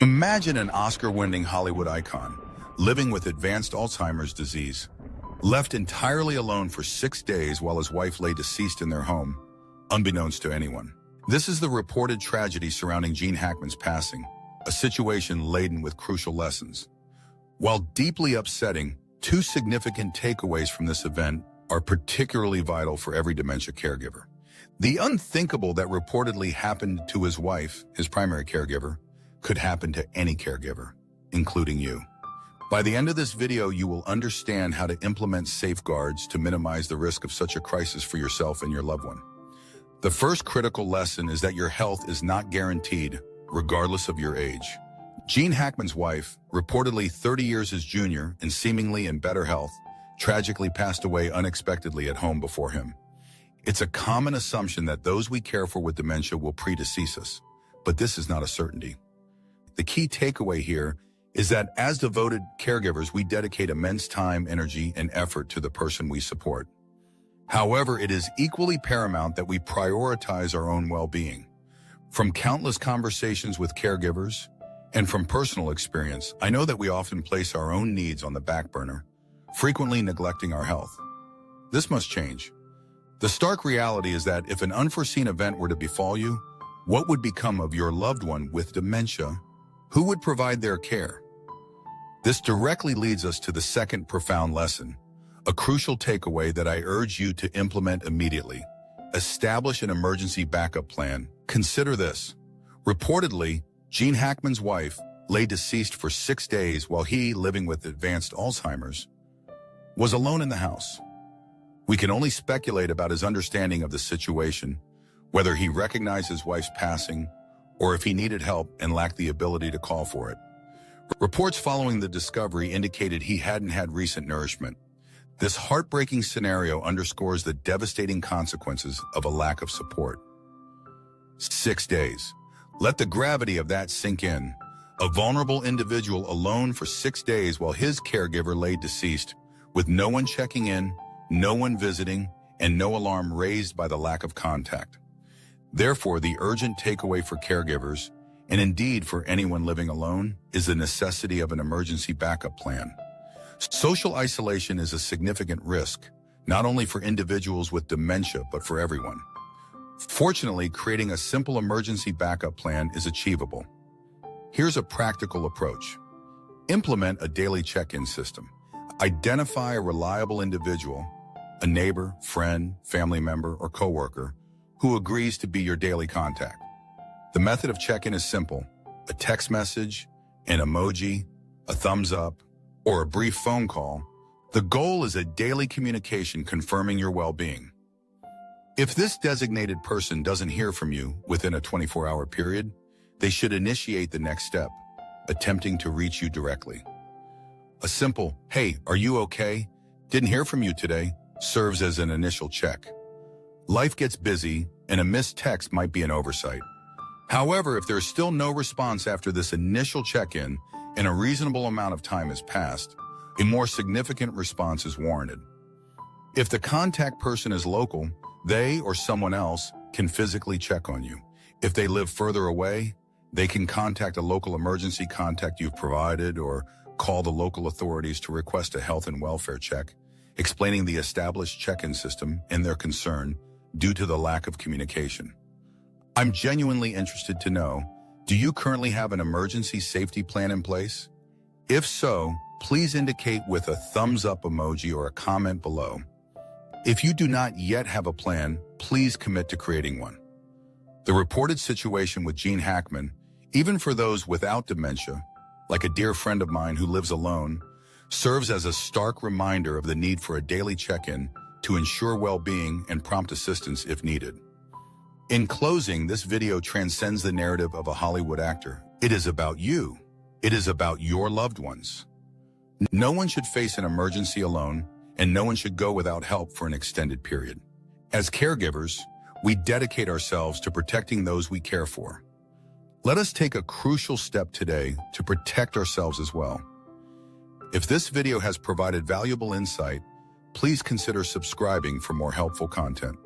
Imagine an Oscar-winning Hollywood icon living with advanced Alzheimer's disease, left entirely alone for 6 days while his wife lay deceased in their home, unbeknownst to anyone. This is the reported tragedy surrounding Gene Hackman's passing, a situation laden with crucial lessons. While deeply upsetting, two significant takeaways from this event are particularly vital for every dementia caregiver. The unthinkable that reportedly happened to his wife, his primary caregiver, could happen to any caregiver, including you. By the end of this video, you will understand how to implement safeguards to minimize the risk of such a crisis for yourself and your loved one. The first critical lesson is that your health is not guaranteed, regardless of your age. Gene Hackman's wife, reportedly 30 years his junior and seemingly in better health, tragically passed away unexpectedly at home before him. It's a common assumption that those we care for with dementia will predecease us, but this is not a certainty. The key takeaway here is that as devoted caregivers, we dedicate immense time, energy, and effort to the person we support. However, it is equally paramount that we prioritize our own well-being. From countless conversations with caregivers and from personal experience, I know that we often place our own needs on the back burner, frequently neglecting our health. This must change. The stark reality is that if an unforeseen event were to befall you, what would become of your loved one with dementia? Who would provide their care? This directly leads us to the second profound lesson, a crucial takeaway that I urge you to implement immediately. Establish an emergency backup plan. Consider this. Reportedly, Gene Hackman's wife lay deceased for 6 days while he, living with advanced Alzheimer's, was alone in the house. We can only speculate about his understanding of the situation, whether he recognized his wife's passing, or if he needed help and lacked the ability to call for it. Reports following the discovery indicated he hadn't had recent nourishment. This heartbreaking scenario underscores the devastating consequences of a lack of support. 6 days. Let the gravity of that sink in. A vulnerable individual alone for 6 days while his caregiver lay deceased, with no one checking in, no one visiting, and no alarm raised by the lack of contact. Therefore, the urgent takeaway for caregivers, and indeed for anyone living alone, is the necessity of an emergency backup plan. Social isolation is a significant risk, not only for individuals with dementia, but for everyone. Fortunately, creating a simple emergency backup plan is achievable. Here's a practical approach. Implement a daily check-in system. Identify a reliable individual, a neighbor, friend, family member, or coworker, who agrees to be your daily contact. The method of check-in is simple: a text message, an emoji, a thumbs up, or a brief phone call. The goal is a daily communication confirming your well-being. If this designated person doesn't hear from you within a 24-hour period, they should initiate the next step, attempting to reach you directly. A simple, "Hey, are you okay? Didn't hear from you today," serves as an initial check. Life gets busy, and a missed text might be an oversight. However, if there's still no response after this initial check-in and a reasonable amount of time has passed, a more significant response is warranted. If the contact person is local, they or someone else can physically check on you. If they live further away, they can contact a local emergency contact you've provided or call the local authorities to request a health and welfare check, explaining the established check-in system and their concern due to the lack of communication. I'm genuinely interested to know, do you currently have an emergency safety plan in place? If so, please indicate with a thumbs up emoji or a comment below. If you do not yet have a plan, please commit to creating one. The reported situation with Gene Hackman, even for those without dementia, like a dear friend of mine who lives alone, serves as a stark reminder of the need for a daily check-in to ensure well-being and prompt assistance if needed. In closing, this video transcends the narrative of a Hollywood actor. It is about you. It is about your loved ones. No one should face an emergency alone, and no one should go without help for an extended period. As caregivers, we dedicate ourselves to protecting those we care for. Let us take a crucial step today to protect ourselves as well. If this video has provided valuable insight, please consider subscribing for more helpful content.